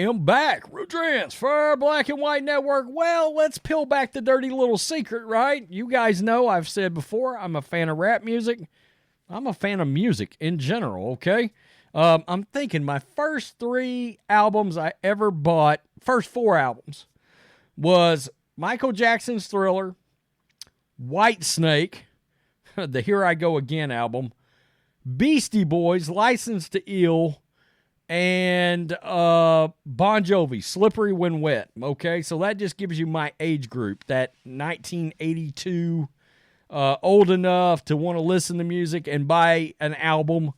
am back. Transfer Black and White Network. Well, let's peel back the dirty little secret, right? You guys know I've said before, I'm a fan of rap music. I'm a fan of music in general, okay? I'm thinking my first 3 albums I ever bought, first 4 albums, was Michael Jackson's Thriller, Whitesnake, the Here I Go Again album, Beastie Boys, License to Ill, and Bon Jovi, Slippery When Wet. Okay, so that just gives you my age group, that 1982, old enough to want to listen to music and buy an album.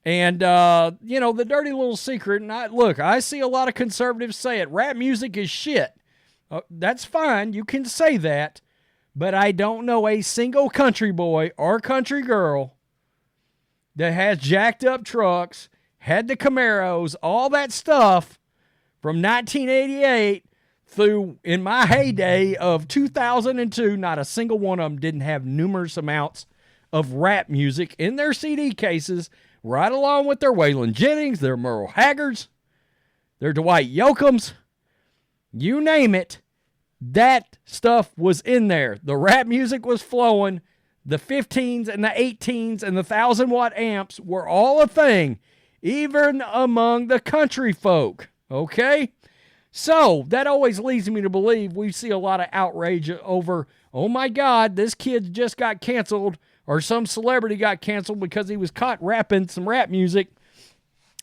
And, the dirty little secret, and I see a lot of conservatives say it, rap music is shit. That's fine, you can say that, but I don't know a single country boy or country girl that has jacked up trucks, had the Camaros, all that stuff from 1988 through, in my heyday of 2002, not a single one of them didn't have numerous amounts of rap music in their CD cases, right along with their Waylon Jennings, their Merle Haggards, their Dwight Yoakams, you name it, that stuff was in there. The rap music was flowing. The 15s and the 18s and the 1,000-watt amps were all a thing, even among the country folk, okay? So that always leads me to believe we see a lot of outrage over, oh my God, this kid just got canceled, or some celebrity got canceled because he was caught rapping some rap music,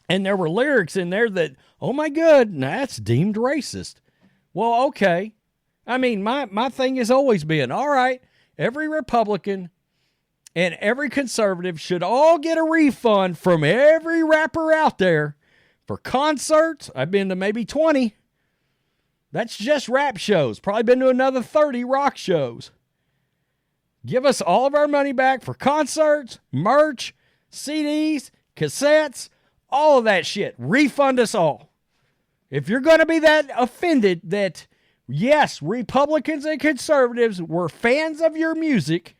and there were lyrics in there that, oh my God, that's deemed racist. Well, okay. I mean, my thing has always been, all right, every Republican and every conservative should all get a refund from every rapper out there for concerts. I've been to maybe 20. That's just rap shows. Probably been to another 30 rock shows. Give us all of our money back for concerts, merch, CDs, cassettes, all of that shit. Refund us all. If you're going to be that offended that, yes, Republicans and conservatives were fans of your music,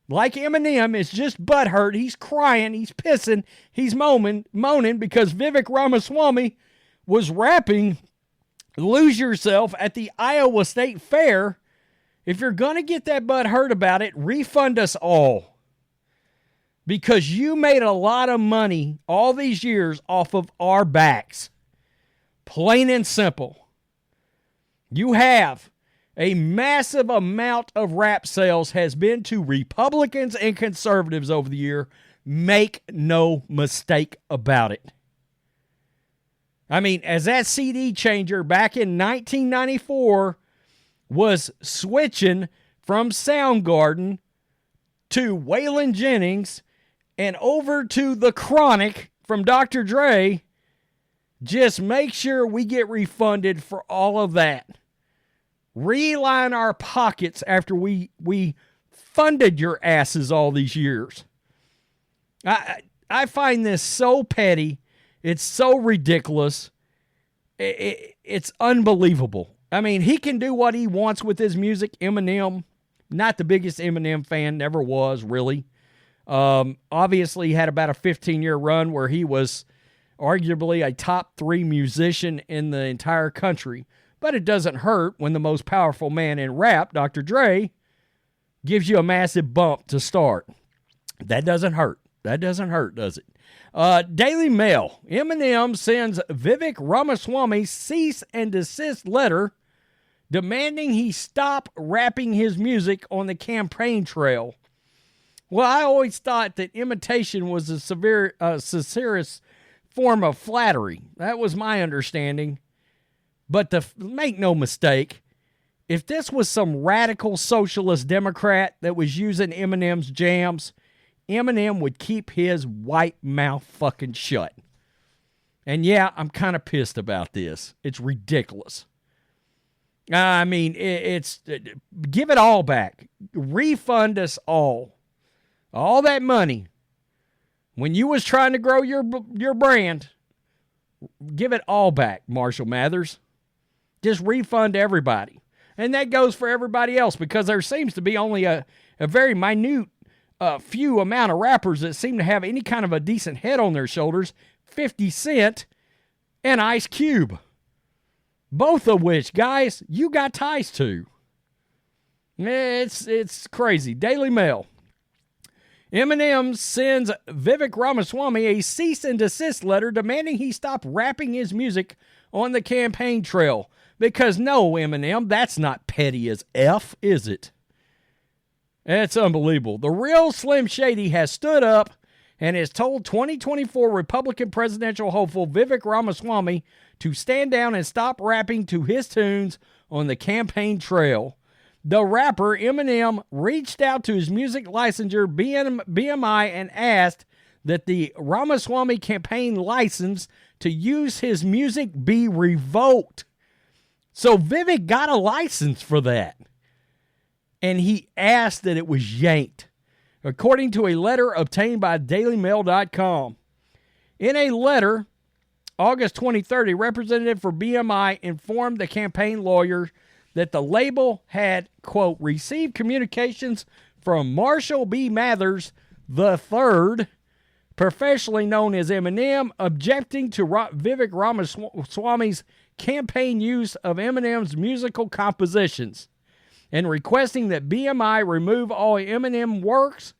like Eminem is just butthurt, he's crying, he's pissing, he's moaning because Vivek Ramaswamy was rapping Lose Yourself at the Iowa State Fair. If you're going to get that butthurt about it, refund us all. Because you made a lot of money all these years off of our backs. Plain and simple. You have. A massive amount of rap sales has been to Republicans and conservatives over the year. Make no mistake about it. I mean, as that CD changer back in 1994 was switching from Soundgarden to Waylon Jennings and over to The Chronic from Dr. Dre, just make sure we get refunded for all of that. Reline our pockets after we funded your asses all these years. I find this so petty. It's so ridiculous. It's unbelievable. I mean, he can do what he wants with his music. Eminem, not the biggest Eminem fan, never was, really. Obviously, he had about a 15-year run where he was arguably a top 3 musician in the entire country. But it doesn't hurt when the most powerful man in rap, Dr. Dre, gives you a massive bump to start. That doesn't hurt. That doesn't hurt, does it? Daily Mail. Eminem sends Vivek Ramaswamy cease and desist letter demanding he stop rapping his music on the campaign trail. Well, I always thought that imitation was a sincerest form of flattery. That was my understanding. But make no mistake, if this was some radical socialist Democrat that was using Eminem's jams, Eminem would keep his white mouth fucking shut. And yeah, I'm kind of pissed about this. It's ridiculous. I mean, give it all back. Refund us all. All that money. When you was trying to grow your brand, give it all back, Marshall Mathers. Just refund everybody. And that goes for everybody else because there seems to be only a very minute few amount of rappers that seem to have any kind of a decent head on their shoulders. 50 Cent and Ice Cube. Both of which, guys, you got ties to. It's crazy. Daily Mail. Eminem sends Vivek Ramaswamy a cease and desist letter demanding he stop rapping his music on the campaign trail. Because no, Eminem, that's not petty as F, is it? It's unbelievable. The real Slim Shady has stood up and has told 2024 Republican presidential hopeful Vivek Ramaswamy to stand down and stop rapping to his tunes on the campaign trail. The rapper Eminem reached out to his music licensor BMI and asked that the Ramaswamy campaign license to use his music be revoked. So Vivek got a license for that, and he asked that it was yanked, according to a letter obtained by DailyMail.com. In a letter, August 2030, representative for BMI informed the campaign lawyer that the label had, quote, received communications from Marshall B. Mathers III, professionally known as Eminem, objecting to Vivek Ramaswamy's campaign use of Eminem's musical compositions and requesting that BMI remove all Eminem works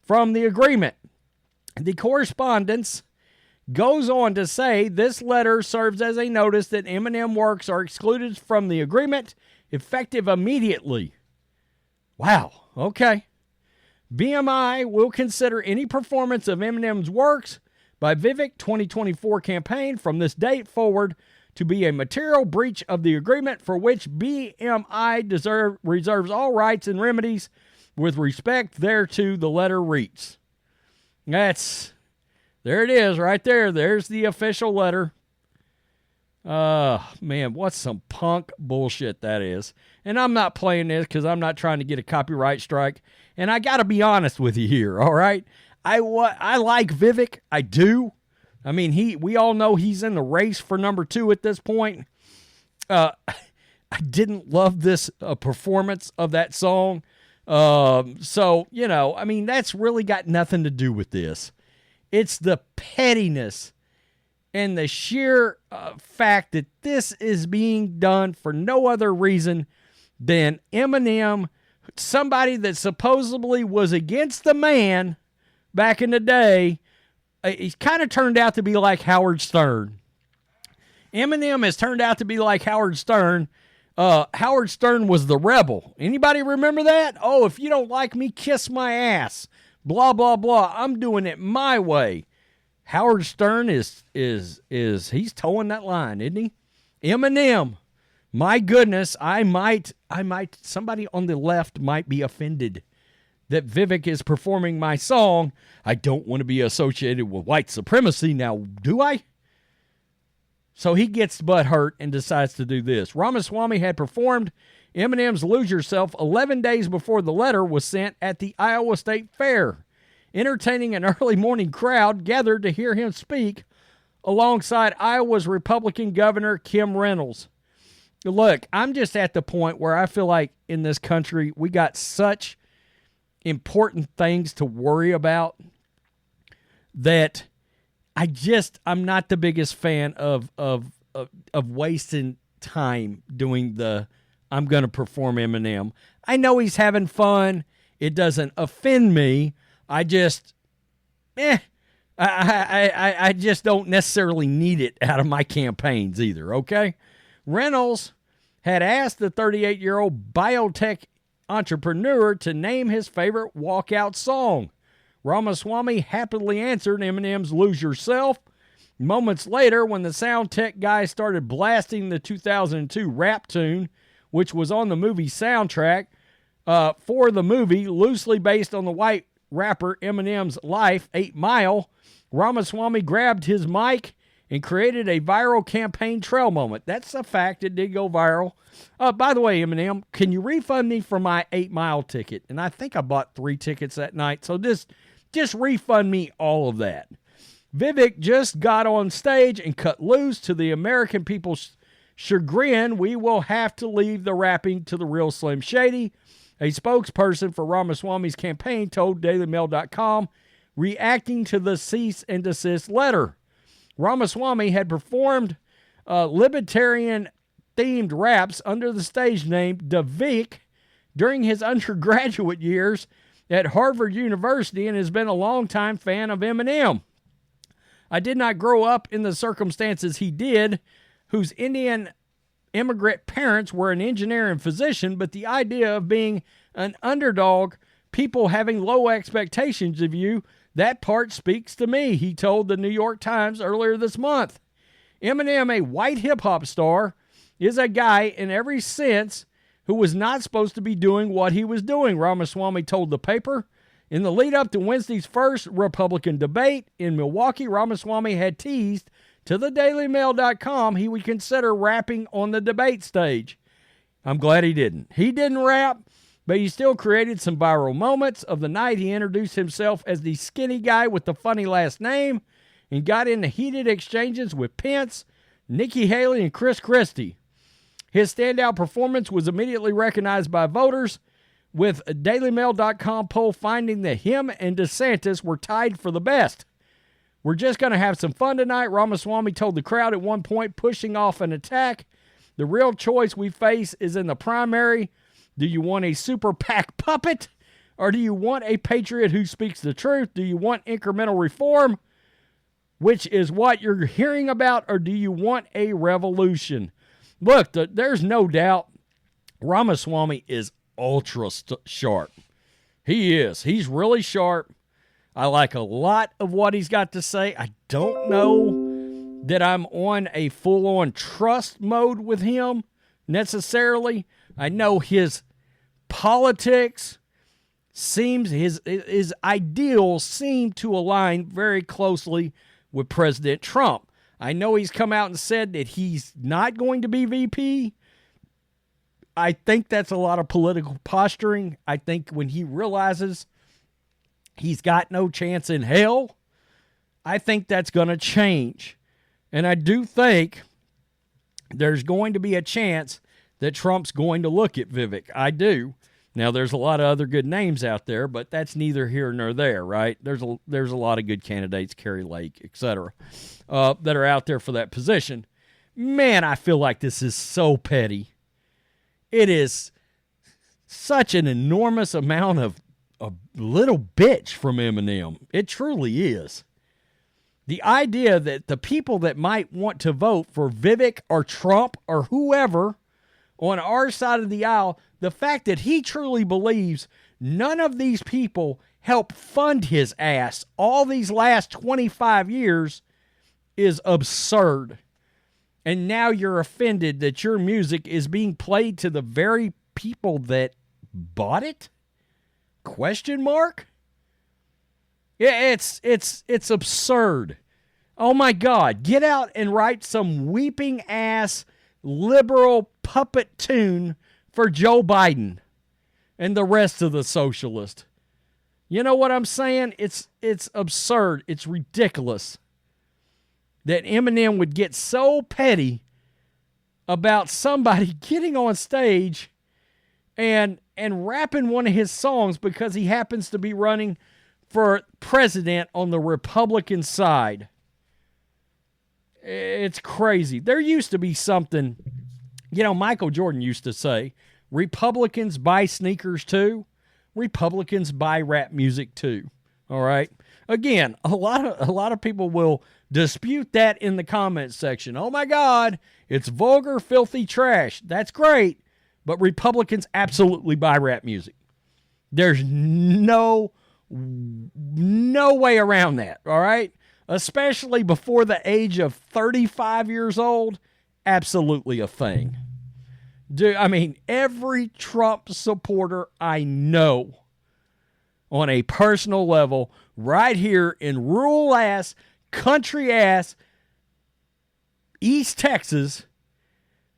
from the agreement. The correspondence goes on to say this letter serves as a notice that Eminem works are excluded from the agreement, effective immediately. Wow, okay. BMI will consider any performance of Eminem's works by Vivek 2024 campaign from this date forward to be a material breach of the agreement for which BMI reserves all rights and remedies with respect thereto, the letter reads. There it is right there. There's the official letter. Man, what some punk bullshit that is. And I'm not playing this because I'm not trying to get a copyright strike. And I got to be honest with you here, all right? I like Vivek. I do. I mean, we all know he's in the race for number 2 at this point. I didn't love this performance of that song. So, I mean, that's really got nothing to do with this. It's the pettiness and the sheer fact that this is being done for no other reason than Eminem, somebody that supposedly was against the man back in the day. He's kind of turned out to be like Howard Stern. Eminem has turned out to be like Howard Stern. Howard Stern was the rebel. Anybody remember that? Oh, if you don't like me, kiss my ass. Blah, blah, blah. I'm doing it my way. Howard Stern is he's towing that line, isn't he? Eminem, my goodness, I might, somebody on the left might be offended that Vivek is performing my song. I don't want to be associated with white supremacy now, do I? So he gets butt hurt and decides to do this. Ramaswamy had performed Eminem's Lose Yourself 11 days before the letter was sent at the Iowa State Fair, entertaining an early morning crowd gathered to hear him speak alongside Iowa's Republican Governor Kim Reynolds. Look, I'm just at the point where I feel like in this country we got such important things to worry about that I'm not the biggest fan of wasting time doing I'm going to perform Eminem. I know he's having fun. It doesn't offend me. I just, I just don't necessarily need it out of my campaigns either, okay? Reynolds had asked the 38-year-old biotech entrepreneur to name his favorite walkout song. Ramaswamy happily answered Eminem's Lose Yourself. Moments later, when the sound tech guy started blasting the 2002 rap tune, which was on the movie soundtrack for the movie, loosely based on the white rapper Eminem's life, 8 Mile, Ramaswamy grabbed his mic and created a viral campaign trail moment. That's a fact. It did go viral. By the way, Eminem, can you refund me for my 8 Mile ticket? And I think I bought 3 tickets that night, so just refund me all of that. Vivek just got on stage and cut loose. To the American people's chagrin, we will have to leave the rapping to the real Slim Shady, a spokesperson for Ramaswamy's campaign told DailyMail.com, reacting to the cease and desist letter. Ramaswamy had performed libertarian themed raps under the stage name Vivek during his undergraduate years at Harvard University and has been a longtime fan of Eminem. I did not grow up in the circumstances he did, whose Indian immigrant parents were an engineer and physician, but the idea of being an underdog, people having low expectations of you, that part speaks to me, he told the New York Times earlier this month. Eminem, a white hip-hop star, is a guy in every sense who was not supposed to be doing what he was doing, Ramaswamy told the paper. In the lead-up to Wednesday's first Republican debate in Milwaukee, Ramaswamy had teased to the DailyMail.com he would consider rapping on the debate stage. I'm glad he didn't. He didn't rap, but he still created some viral moments. Of the night, he introduced himself as the skinny guy with the funny last name and got into heated exchanges with Pence, Nikki Haley, and Chris Christie. His standout performance was immediately recognized by voters, with a DailyMail.com poll finding that him and DeSantis were tied for the best. We're just going to have some fun tonight, Ramaswamy told the crowd at one point, pushing off an attack. The real choice we face is in the primary. Do you want a super PAC puppet, or do you want a patriot who speaks the truth? Do you want incremental reform, which is what you're hearing about, or do you want a revolution? Look, there's no doubt Ramaswamy is ultra sharp. He is. He's really sharp. I like a lot of what he's got to say. I don't know that I'm on a full-on trust mode with him necessarily. I know his politics seems, his ideals seem to align very closely with President Trump. I know he's come out and said that he's not going to be VP. I think that's a lot of political posturing. I think when he realizes he's got no chance in hell, I think that's going to change. And I do think there's going to be a chance that Trump's going to look at Vivek. I do. Now, there's a lot of other good names out there, but that's neither here nor there, right? There's a lot of good candidates, Kerry Lake, etc., that are out there for that position. Man, I feel like this is so petty. It is such an enormous amount of a little bitch from Eminem. It truly is. The idea that the people that might want to vote for Vivek or Trump or whoever on our side of the aisle, the fact that he truly believes none of these people helped fund his ass all these last 25 years is absurd. And now you're offended that your music is being played to the very people that bought it? Question mark? Yeah, it's absurd. Oh my God, get out and write some weeping ass liberal puppet tune for Joe Biden and the rest of the socialists. You know what I'm saying? It's absurd. It's ridiculous that Eminem would get so petty about somebody getting on stage and rapping one of his songs because he happens to be running for president on the Republican side. It's crazy. There used to be something, Michael Jordan used to say, Republicans buy sneakers too. Republicans buy rap music too. All right. Again, a lot of people will dispute that in the comments section. Oh my God, it's vulgar, filthy trash. That's great, but Republicans absolutely buy rap music. There's no way around that. All right. Especially before the age of 35 years old, absolutely a thing. Every Trump supporter I know on a personal level right here in rural-ass, country-ass East Texas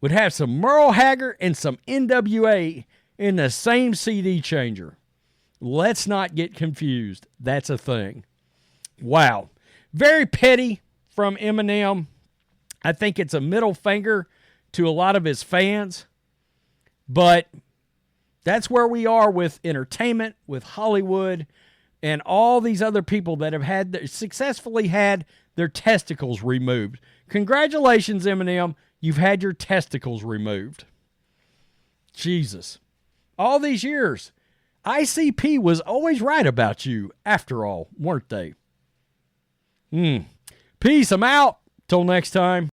would have some Merle Haggard and some NWA in the same CD changer. Let's not get confused. That's a thing. Wow. Very petty from Eminem. I think it's a middle finger to a lot of his fans. But that's where we are with entertainment, with Hollywood, and all these other people that have successfully had their testicles removed. Congratulations, Eminem. You've had your testicles removed. Jesus. All these years, ICP was always right about you, after all, weren't they? Peace. I'm out. Till next time.